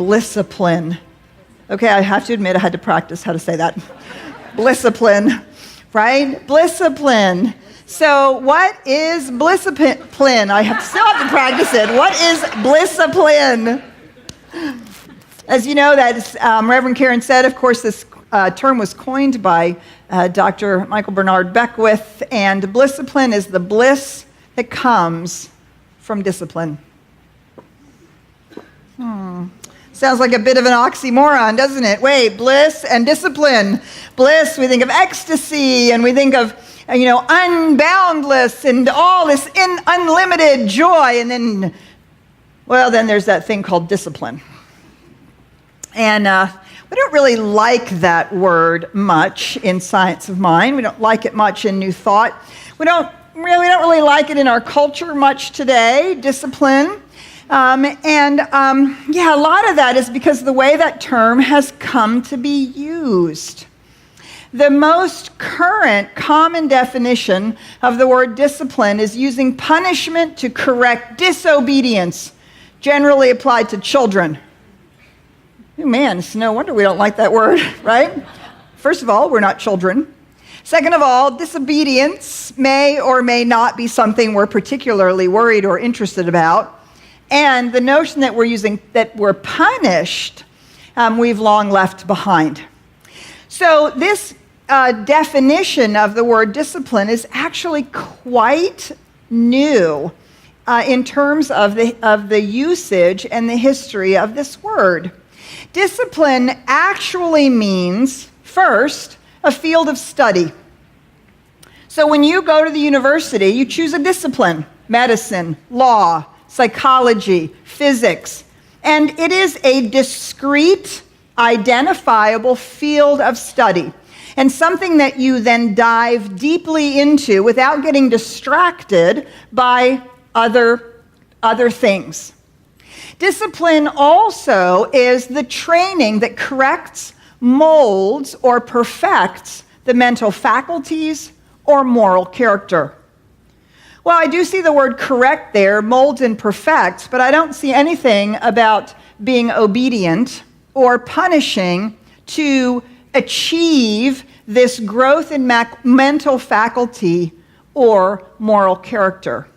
Bissipline. Okay, I have to admit I had to practice how to say that. Bissipline, right? Bissipline. So what is Bissipline? Still have to practice it. What is Bissipline? As you know, that Reverend Karen said, of course, this term was coined by Dr. Michael Bernard Beckwith, and Bissipline is the bliss that comes from discipline. Sounds like a bit of an oxymoron, doesn't it? Wait, bliss and discipline. Bliss, we think of ecstasy, and we think of, unboundless and all this unlimited joy, and then there's that thing called discipline. And we don't really like that word much in Science of Mind. We don't like it much in New Thought. We don't really like it in our culture much today, discipline. A lot of that is because of the way that term has come to be used. The most current common definition of the word discipline is using punishment to correct disobedience, generally applied to children. Oh man, it's no wonder we don't like that word, right? First of all, we're not children. Second of all, disobedience may or may not be something we're particularly worried or interested about. And the notion that we're punished, we've long left behind. So this definition of the word discipline is actually quite new in terms of the usage and the history of this word. Discipline actually means, first, a field of study. So when you go to the university, you choose a discipline: medicine, law, psychology, physics, and it is a discrete, identifiable field of study, and something that you then dive deeply into without getting distracted by other things. Discipline also is the training that corrects, molds, or perfects the mental faculties or moral character. Well, I do see the word correct there, molds and perfects, but I don't see anything about being obedient or punishing to achieve this growth in mental faculty or moral character.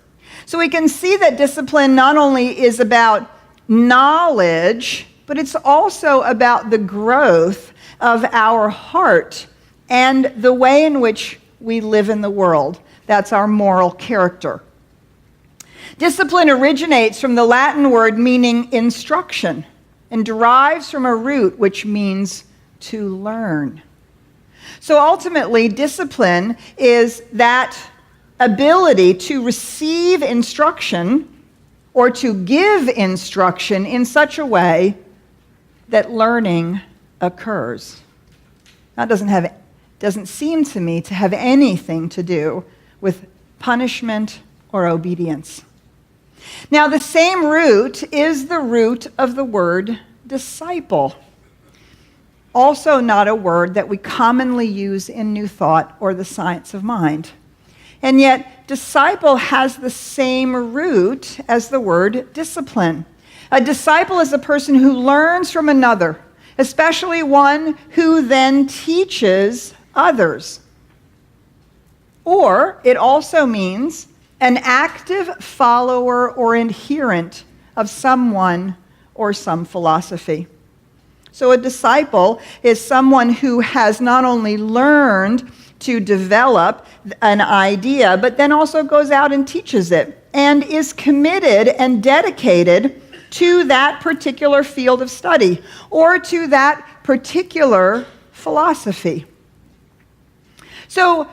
So we can see that discipline not only is about knowledge, but it's also about the growth of our heart and the way in which we live in the world. That's our moral character. Discipline originates from the Latin word meaning instruction and derives from a root which means to learn. So ultimately, discipline is that ability to receive instruction or to give instruction in such a way that learning occurs. That doesn't seem to me to have anything to do with punishment or obedience. Now, the same root is the root of the word disciple. Also not a word that we commonly use in New Thought or the Science of Mind. And yet, disciple has the same root as the word discipline. A disciple is a person who learns from another, especially one who then teaches others. Or it also means an active follower or adherent of someone or some philosophy. So a disciple is someone who has not only learned to develop an idea, but then also goes out and teaches it and is committed and dedicated to that particular field of study or to that particular philosophy. So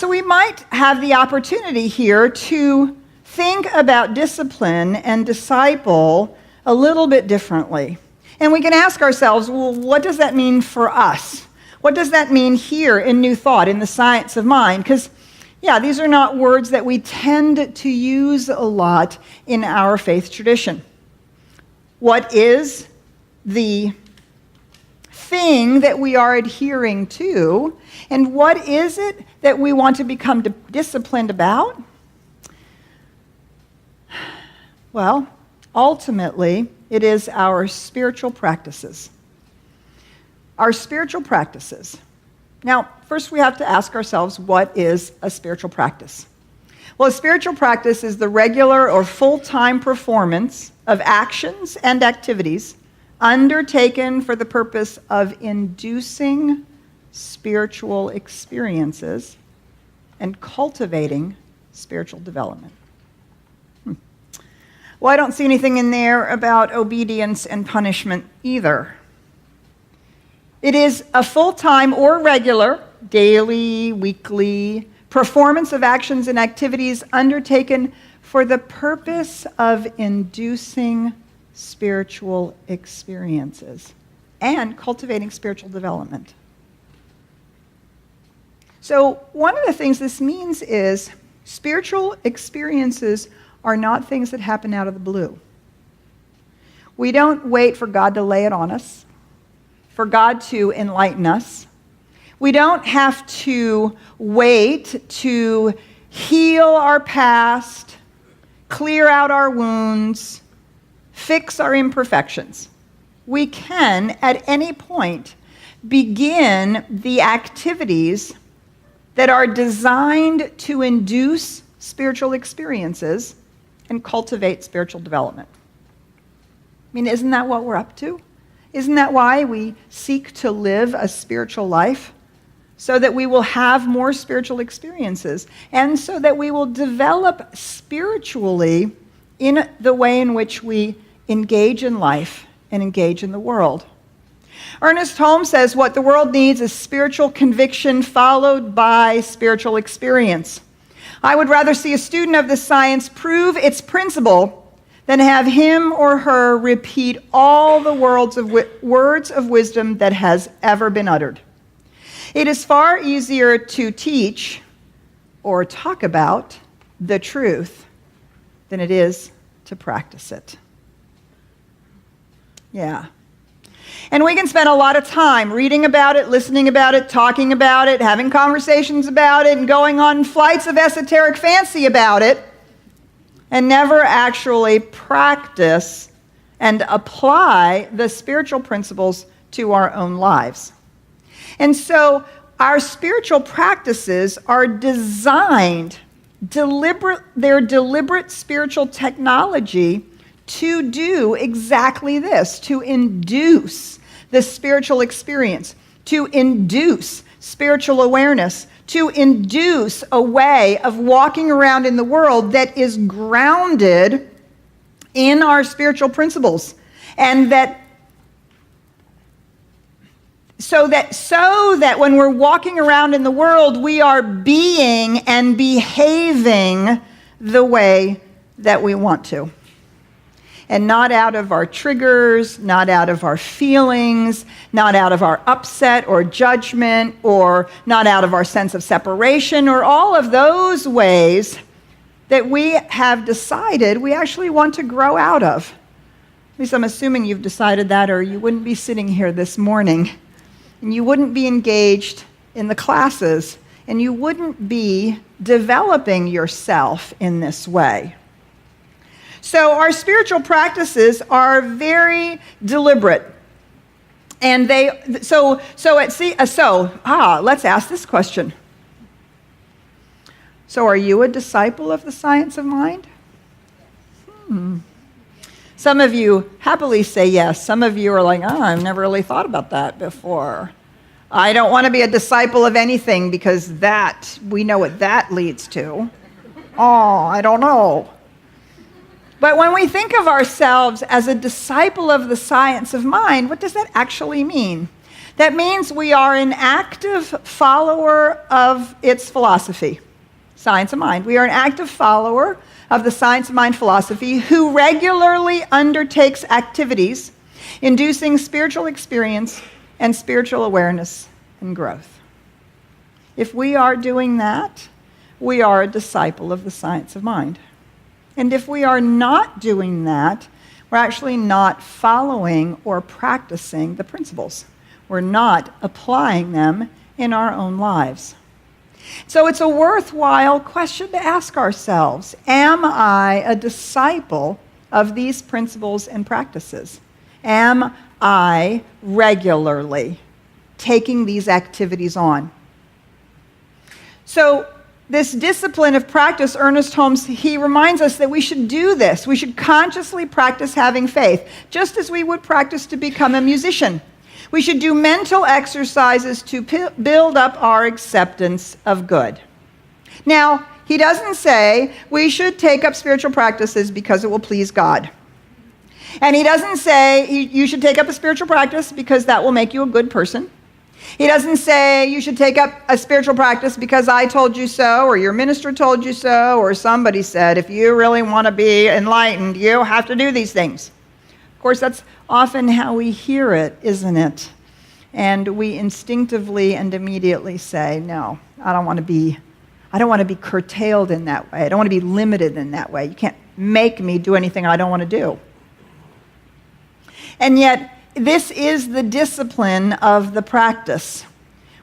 we might have the opportunity here to think about discipline and disciple a little bit differently. And we can ask ourselves, well, what does that mean for us? What does that mean here in New Thought, in the Science of Mind? Because, these are not words that we tend to use a lot in our faith tradition. What is the thing that we are adhering to, and what is it that we want to become disciplined about? Well, ultimately, it is our spiritual practices. Our spiritual practices. Now, first we have to ask ourselves, what is a spiritual practice? Well, a spiritual practice is the regular or full-time performance of actions and activities undertaken for the purpose of inducing spiritual experiences and cultivating spiritual development. Well, I don't see anything in there about obedience and punishment either. It is a full-time or regular, daily, weekly, performance of actions and activities undertaken for the purpose of inducing spiritual experiences and cultivating spiritual development. So one of the things this means is spiritual experiences are not things that happen out of the blue. We don't wait for God to lay it on us, for God to enlighten us. We don't have to wait to heal our past, clear out our wounds, fix our imperfections. We can, at any point, begin the activities that are designed to induce spiritual experiences and cultivate spiritual development. I mean, isn't that what we're up to? Isn't that why we seek to live a spiritual life? So that we will have more spiritual experiences, and so that we will develop spiritually in the way in which we engage in life and engage in the world. Ernest Holmes says what the world needs is spiritual conviction followed by spiritual experience. I would rather see a student of this science prove its principle than have him or her repeat all the words of wisdom that has ever been uttered. It is far easier to teach or talk about the truth than it is to practice it. Yeah. And we can spend a lot of time reading about it, listening about it, talking about it, having conversations about it, and going on flights of esoteric fancy about it, and never actually practice and apply the spiritual principles to our own lives. And so our spiritual practices are designed, they're deliberate spiritual technology to do exactly this, to induce the spiritual experience, to induce spiritual awareness, to induce a way of walking around in the world that is grounded in our spiritual principles, and so that when we're walking around in the world, we are being and behaving the way that we want to. And not out of our triggers, not out of our feelings, not out of our upset or judgment, or not out of our sense of separation, or all of those ways that we have decided we actually want to grow out of. At least I'm assuming you've decided that, or you wouldn't be sitting here this morning, and you wouldn't be engaged in the classes, and you wouldn't be developing yourself in this way. So our spiritual practices are very deliberate. And let's ask this question. So are you a disciple of the science of mind? Some of you happily say yes. Some of you are like, I've never really thought about that before. I don't want to be a disciple of anything because we know what that leads to. I don't know. But when we think of ourselves as a disciple of the science of mind, what does that actually mean? That means we are an active follower of its philosophy, science of mind. We are an active follower of the science of mind philosophy who regularly undertakes activities inducing spiritual experience and spiritual awareness and growth. If we are doing that, we are a disciple of the science of mind. And if we are not doing that, we're actually not following or practicing the principles. We're not applying them in our own lives. So it's a worthwhile question to ask ourselves. Am I a disciple of these principles and practices? Am I regularly taking these activities on? So this discipline of practice, Ernest Holmes, he reminds us that we should do this. We should consciously practice having faith, just as we would practice to become a musician. We should do mental exercises to build up our acceptance of good. Now, he doesn't say we should take up spiritual practices because it will please God. And he doesn't say you should take up a spiritual practice because that will make you a good person. He doesn't say you should take up a spiritual practice because I told you so, or your minister told you so, or somebody said, if you really want to be enlightened, you have to do these things. Of course, that's often how we hear it, isn't it? And we instinctively and immediately say, no, I don't want to be curtailed in that way. I don't want to be limited in that way. You can't make me do anything I don't want to do. And yet, this is the discipline of the practice.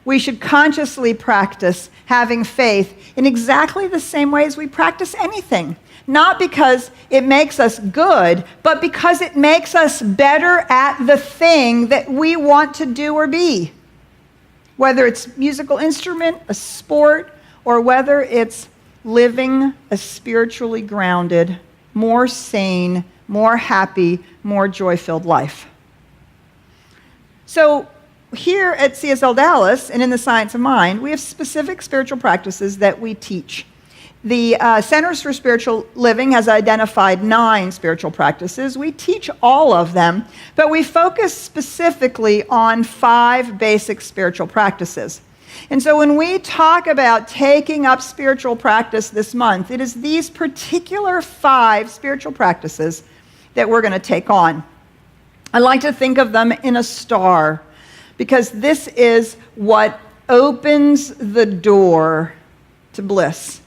We should consciously practice having faith in exactly the same way as we practice anything. Not because it makes us good, but because it makes us better at the thing that we want to do or be. Whether it's musical instrument, a sport, or whether it's living a spiritually grounded, more sane, more happy, more joy-filled life. So here at CSLDallas and in the Science of Mind, we have specific spiritual practices that we teach. The Centers for Spiritual Living has identified 9 spiritual practices. We teach all of them, but we focus specifically on 5 basic spiritual practices. And so when we talk about taking up spiritual practice this month, it is these particular 5 spiritual practices that we're going to take on. I like to think of them in a star, because this is what opens the door to bliss.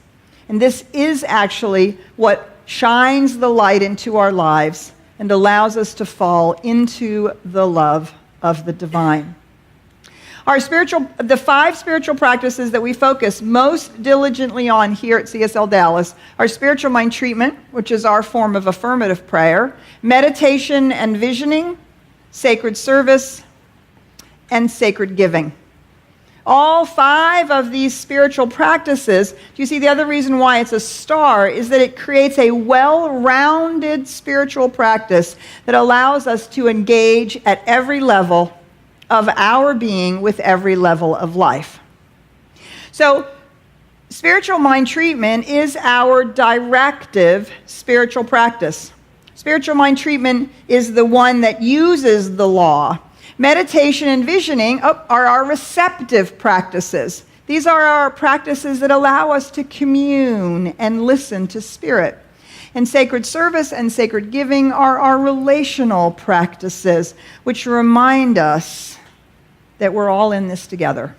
And this is actually what shines the light into our lives and allows us to fall into the love of the divine. The 5 spiritual practices that we focus most diligently on here at CSLDallas are spiritual mind treatment, which is our form of affirmative prayer, meditation and visioning, sacred service, and sacred giving. All 5 of these spiritual practices, do you see the other reason why it's a star is that it creates a well-rounded spiritual practice that allows us to engage at every level of our being with every level of life. So, spiritual mind treatment is our directive spiritual practice. Spiritual mind treatment is the one that uses the law. Meditation and visioning are our receptive practices. These are our practices that allow us to commune and listen to Spirit. And sacred service and sacred giving are our relational practices, which remind us that we're all in this together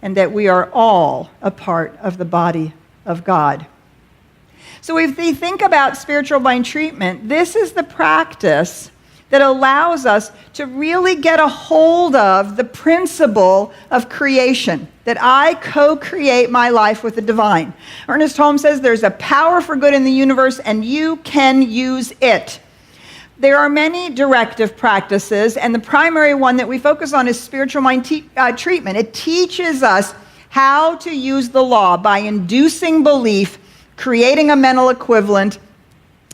and that we are all a part of the body of God. So if we think about spiritual mind treatment, this is the practice that allows us to really get a hold of the principle of creation, that I co-create my life with the divine. Ernest Holmes says there's a power for good in the universe and you can use it. There are many directive practices, and the primary one that we focus on is spiritual mind treatment. It teaches us how to use the law by inducing belief, creating a mental equivalent,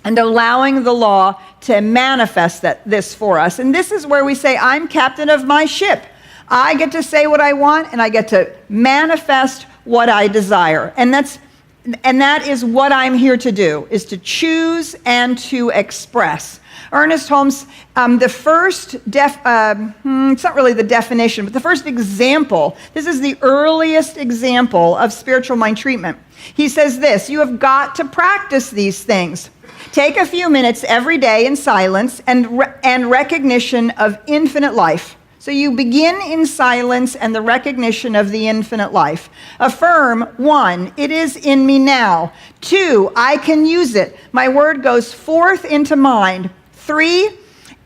and allowing the law to manifest this for us. And this is where we say, I'm captain of my ship. I get to say what I want, and I get to manifest what I desire. And that is what I'm here to do, is to choose and to express. Ernest Holmes, the first, it's not really the definition, but the first example, this is the earliest example of spiritual mind treatment. He says this, you have got to practice these things. Take a few minutes every day in silence and recognition of infinite life. So you begin in silence and the recognition of the infinite life. Affirm, 1, it is in me now. 2, I can use it. My word goes forth into mind. 3,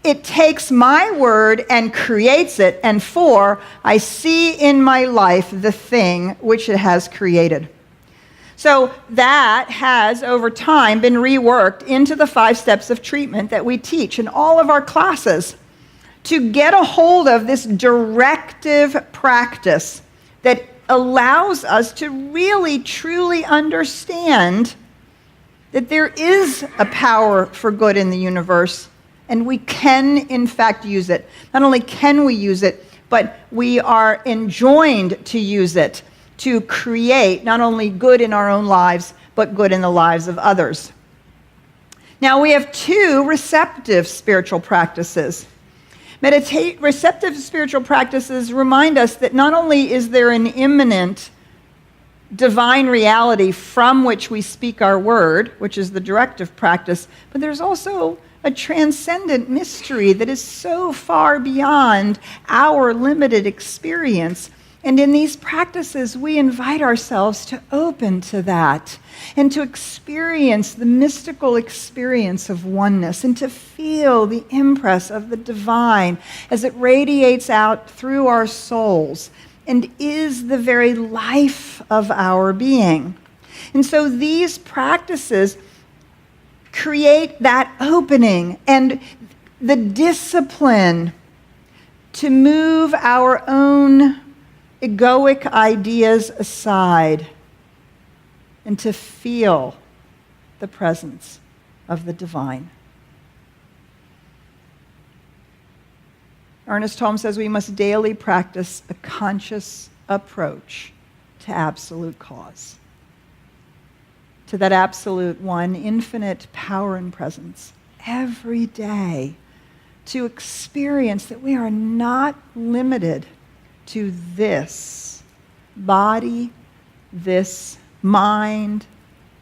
it takes my word and creates it. And 4, I see in my life the thing which it has created. So that has, over time, been reworked into the 5 steps of treatment that we teach in all of our classes to get a hold of this directive practice that allows us to really, truly understand that there is a power for good in the universe, and we can, in fact, use it. Not only can we use it, but we are enjoined to use it to create not only good in our own lives, but good in the lives of others. Now, we have 2 receptive spiritual practices. Receptive spiritual practices remind us that not only is there an immanent divine reality from which we speak our word, which is the directive practice, but there's also a transcendent mystery that is so far beyond our limited experience. And in these practices, we invite ourselves to open to that and to experience the mystical experience of oneness and to feel the impress of the divine as it radiates out through our souls and is the very life of our being. And so these practices create that opening and the discipline to move our own egoic ideas aside and to feel the presence of the divine. Ernest Holmes says we must daily practice a conscious approach to absolute cause, to that absolute one, infinite power and presence, every day, to experience that we are not limited to this body, this mind,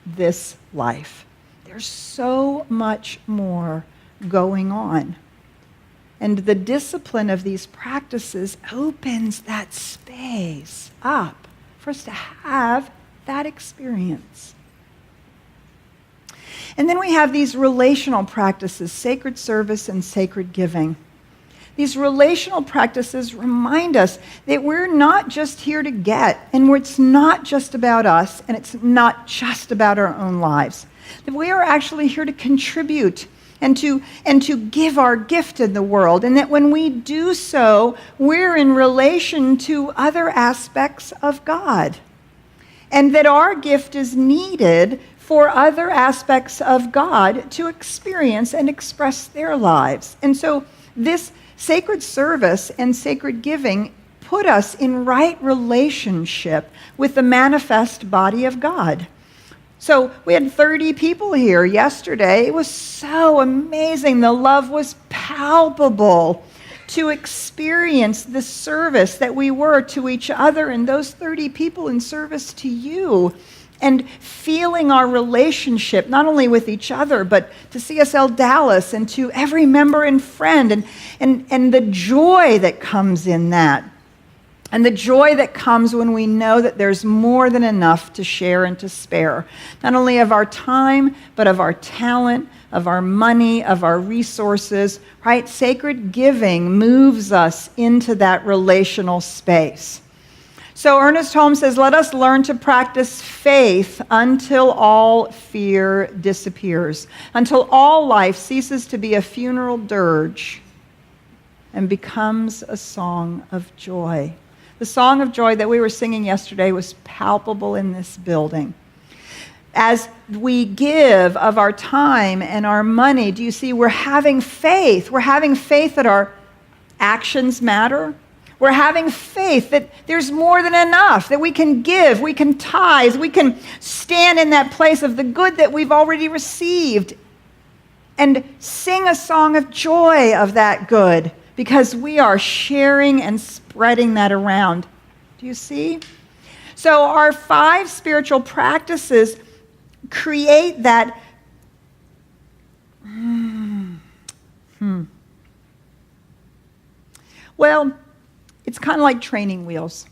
this life. There's so much more going on. And the discipline of these practices opens that space up for us to have that experience. And then we have these relational practices, sacred service and sacred giving. These relational practices remind us that we're not just here to get, and it's not just about us, and it's not just about our own lives. That we are actually here to contribute and to give our gift in the world, and that when we do so, we're in relation to other aspects of God, and that our gift is needed for other aspects of God to experience and express their lives. And so this sacred service and sacred giving put us in right relationship with the manifest body of God. So we had 30 people here yesterday. It was so amazing. The love was palpable to experience the service that we were to each other and those 30 people in service to you. And feeling our relationship, not only with each other, but to CSLDallas and to every member and friend, and the joy that comes in that. And the joy that comes when we know that there's more than enough to share and to spare, not only of our time, but of our talent, of our money, of our resources, right? Sacred giving moves us into that relational space. So Ernest Holmes says, let us learn to practice faith until all fear disappears, until all life ceases to be a funeral dirge and becomes a song of joy. The song of joy that we were singing yesterday was palpable in this building. As we give of our time and our money, do you see, we're having faith. We're having faith that our actions matter. We're having faith that there's more than enough, that we can give, we can tithe, we can stand in that place of the good that we've already received and sing a song of joy of that good because we are sharing and spreading that around. Do you see? So our 5 spiritual practices create that Well, it's kind of like training wheels.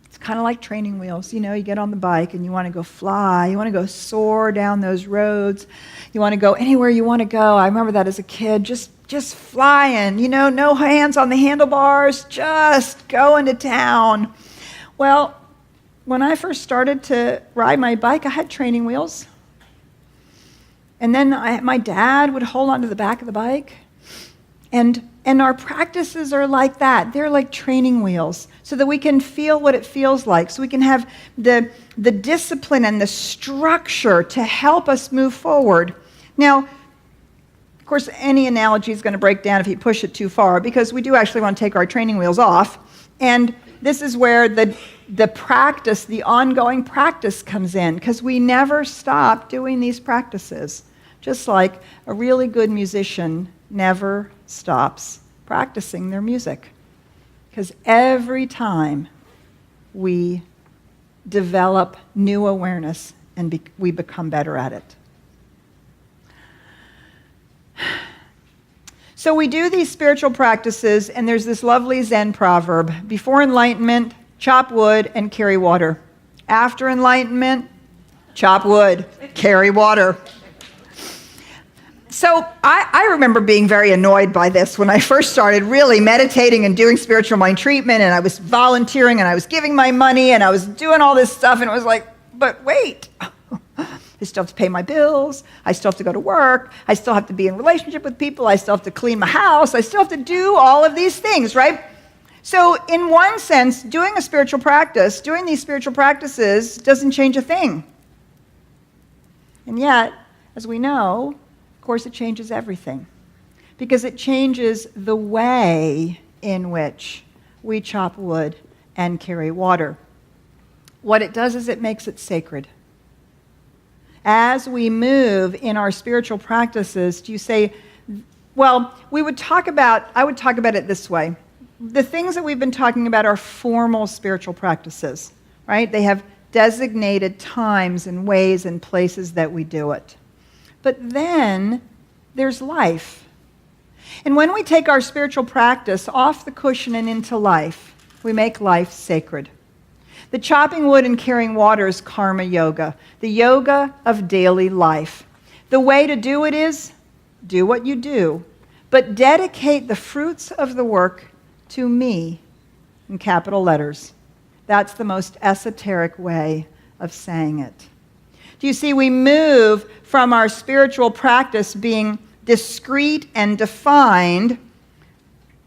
It's kind of like training wheels. You know, you get on the bike and you want to go fly. You want to go soar down those roads. You want to go anywhere you want to go. I remember that as a kid, just flying, you know, no hands on the handlebars, just going to town. Well, when I first started to ride my bike, I had training wheels. And then my dad would hold onto the back of the bike. And our practices are like that. They're like training wheels so that we can feel what it feels like, so we can have the discipline and the structure to help us move forward. Now, of course, any analogy is going to break down if you push it too far, because we do actually want to take our training wheels off. And this is where the practice, the ongoing practice comes in, because we never stop doing these practices. Just like a really good musician never stops practicing their music, because every time we develop new awareness and we become better at it. So we do these spiritual practices, and there's this lovely Zen proverb: before enlightenment, chop wood and carry water. After enlightenment, chop wood, carry water. So I remember being very annoyed by this when I first started really meditating and doing spiritual mind treatment, and I was volunteering, and I was giving my money, and I was doing all this stuff, and it was like, but wait, I still have to pay my bills, I still have to go to work, I still have to be in relationship with people, I still have to clean my house, I still have to do all of these things, right? So in one sense, doing these spiritual practices doesn't change a thing. And yet, as we know, of course, it changes everything, because it changes the way in which we chop wood and carry water. What it does is it makes it sacred. As we move in our spiritual practices, do you say, well, I would talk about it this way. The things that we've been talking about are formal spiritual practices, right? They have designated times and ways and places that we do it. But then there's life. And when we take our spiritual practice off the cushion and into life, we make life sacred. The chopping wood and carrying water is karma yoga, the yoga of daily life. The way to do it is do what you do, but dedicate the fruits of the work to me in capital letters. That's the most esoteric way of saying it. Do you see, we move from our spiritual practice being discrete and defined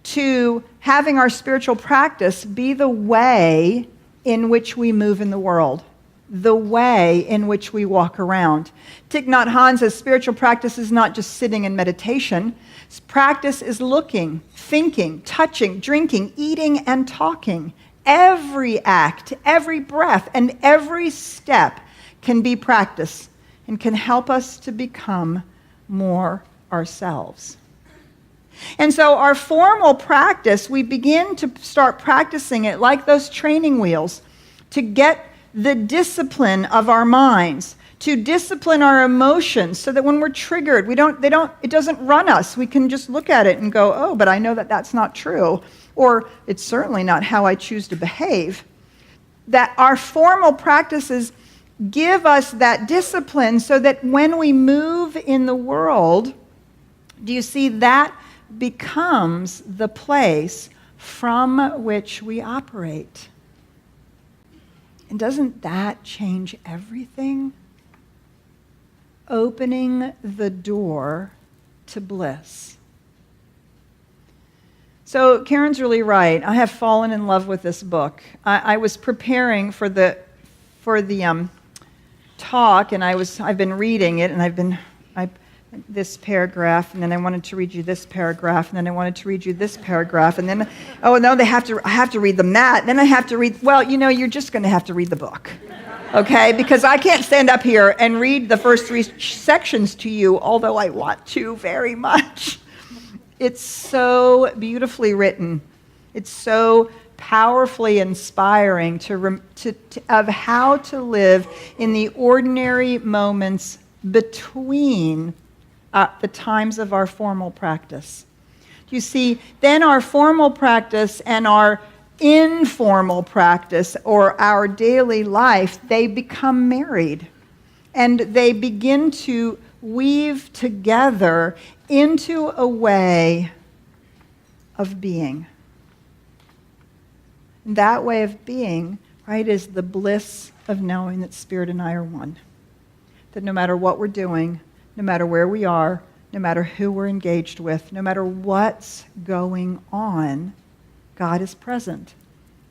to having our spiritual practice be the way in which we move in the world, the way in which we walk around. Thich Nhat Hanh says spiritual practice is not just sitting in meditation. Practice is looking, thinking, touching, drinking, eating, and talking. Every act, every breath, and every step can be practice and can help us to become more ourselves. And so our formal practice, we begin to start practicing it like those training wheels to get the discipline of our minds, to discipline our emotions so that when we're triggered, it doesn't run us. We can just look at it and go, oh, but I know that that's not true, or it's certainly not how I choose to behave. That our formal practices give us that discipline so that when we move in the world, do you see, that becomes the place from which we operate. And doesn't that change everything? Opening the door to bliss. So Karen's really right. I have fallen in love with this book. I was preparing for the talk, and I've been reading it, and this paragraph, and then I wanted to read you this paragraph, and then I wanted to read you this paragraph, and then, oh no, I have to read them that, and then I have to read, well, you're just going to have to read the book, okay? Because I can't stand up here and read the first 3 sections to you, although I want to very much. It's so beautifully written. It's so powerfully inspiring of how to live in the ordinary moments between the times of our formal practice. You see, then our formal practice and our informal practice, or our daily life, they become married. And they begin to weave together into a way of being. And that way of being, right, is the bliss of knowing that Spirit and I are one. That no matter what we're doing, no matter where we are, no matter who we're engaged with, no matter what's going on, God is present.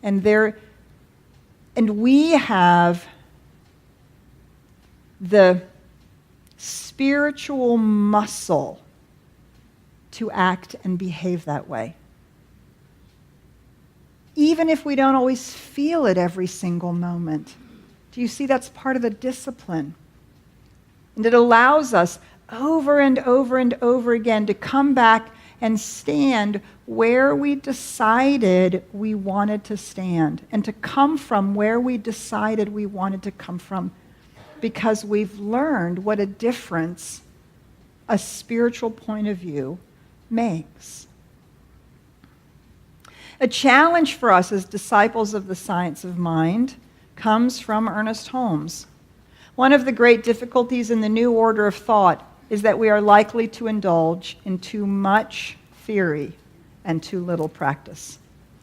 And we have the spiritual muscle to act and behave that way. Even if we don't always feel it every single moment. Do you see that's part of the discipline? And it allows us over and over and over again to come back and stand where we decided we wanted to stand, and to come from where we decided we wanted to come from, because we've learned what a difference a spiritual point of view makes. A challenge for us as disciples of the science of mind comes from Ernest Holmes. One of the great difficulties in the new order of thought is that we are likely to indulge in too much theory and too little practice.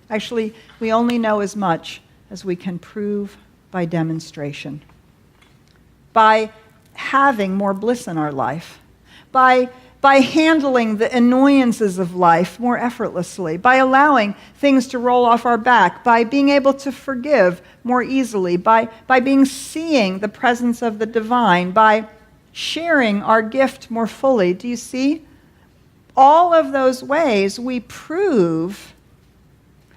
Actually, we only know as much as we can prove by demonstration. By having more bliss in our life, by handling the annoyances of life more effortlessly, by allowing things to roll off our back, by being able to forgive more easily, by seeing the presence of the divine, by sharing our gift more fully. Do you see? All of those ways we prove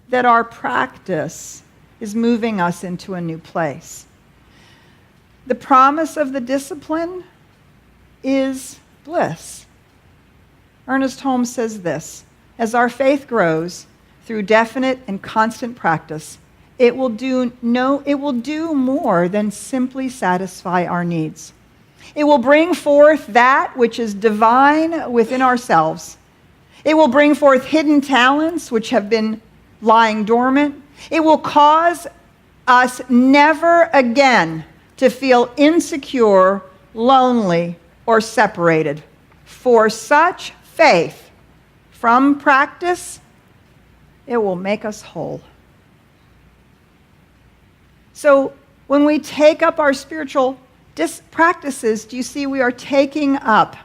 that our practice is moving us into a new place. The promise of the discipline is bliss. Ernest Holmes says this: as our faith grows through definite and constant practice, it will do more than simply satisfy our needs. It will bring forth that which is divine within ourselves. It will bring forth hidden talents which have been lying dormant. It will cause us never again to feel insecure, lonely, or separated. For such faith from practice, it will make us whole. So when we take up our spiritual practices, do you see we are taking up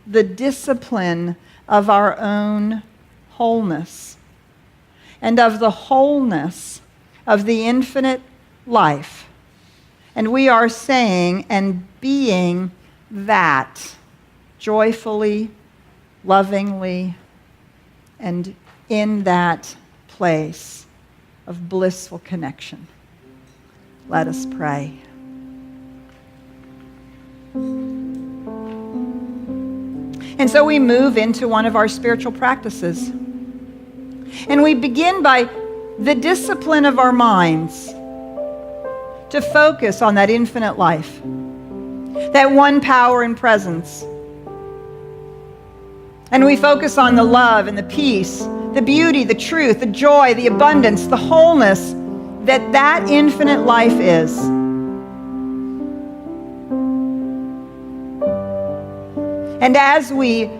the discipline of our own wholeness and of the wholeness of the infinite life. And we are saying and being that joyfully, lovingly, and in that place of blissful connection. Let us pray. And so we move into one of our spiritual practices. And we begin by the discipline of our minds to focus on that infinite life, that one power and presence. And we focus on the love and the peace, the beauty, the truth, the joy, the abundance, the wholeness that infinite life is. And as we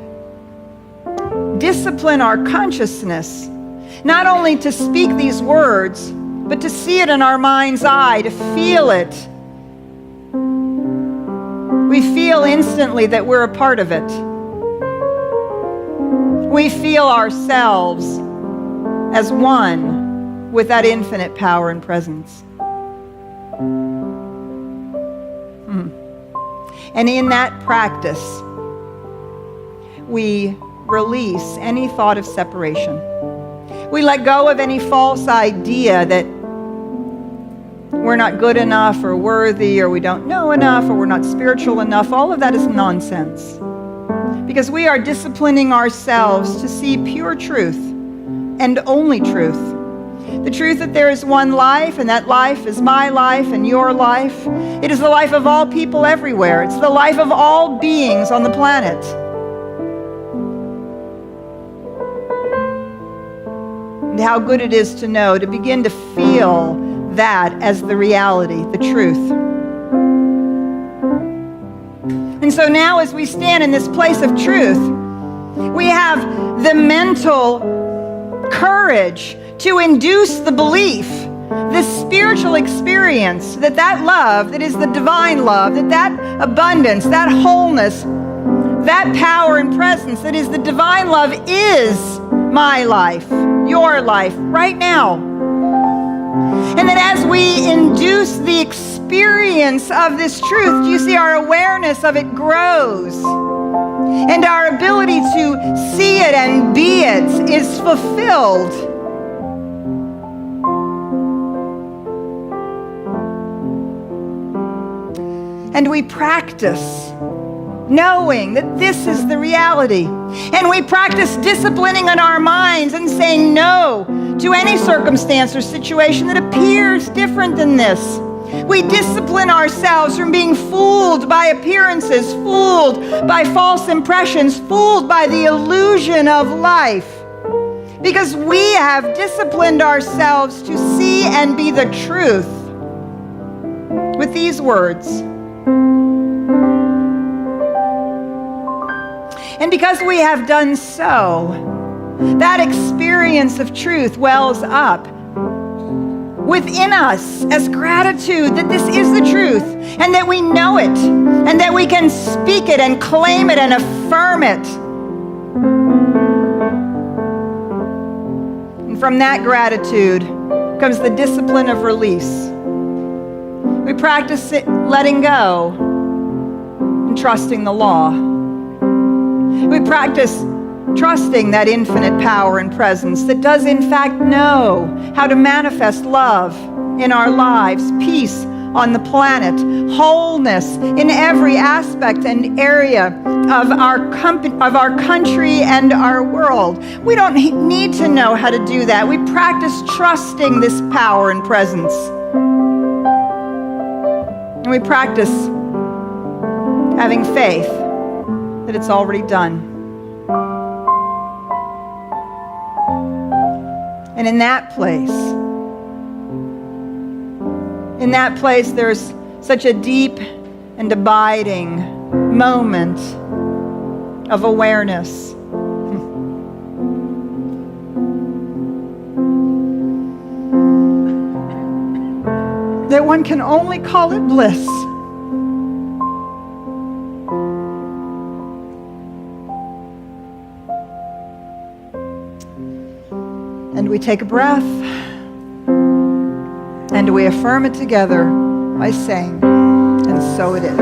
discipline our consciousness, not only to speak these words, but to see it in our mind's eye, to feel it, we feel instantly that we're a part of it. We feel ourselves as one with that infinite power and presence. And in that practice, we release any thought of separation. We let go of any false idea that we're not good enough or worthy or we don't know enough or we're not spiritual enough. All of that is nonsense. Because we are disciplining ourselves to see pure truth and only truth. The truth that there is one life, and that life is my life and your life. It is the life of all people everywhere. It's the life of all beings on the planet. And how good it is to know, to begin to feel that as the reality, the truth. And so now as we stand in this place of truth, we have the mental courage to induce the belief, the spiritual experience, that love that is the divine love, that abundance, that wholeness, that power and presence that is the divine love is my life, your life, right now. And that as we induce the experience of this truth, you see, our awareness of it grows. And our ability to see it and be it is fulfilled. And we practice knowing that this is the reality. And we practice disciplining in our minds and saying no to any circumstance or situation that appears different than this. We discipline ourselves from being fooled by appearances, fooled by false impressions, fooled by the illusion of life. Because we have disciplined ourselves to see and be the truth with these words. And because we have done so, that experience of truth wells up within us as gratitude that this is the truth and that we know it and that we can speak it and claim it and affirm it. And from that gratitude comes the discipline of release. We practice it, letting go and trusting the law. We practice trusting that infinite power and presence that does in fact know how to manifest love in our lives, peace on the planet, wholeness in every aspect and area of our country and our world. We don't need to know how to do that. We practice trusting this power and presence. And we practice having faith that it's already done. And in that place, there's such a deep and abiding moment of awareness. That one can only call it bliss. And we take a breath, and we affirm it together by saying, and so it is.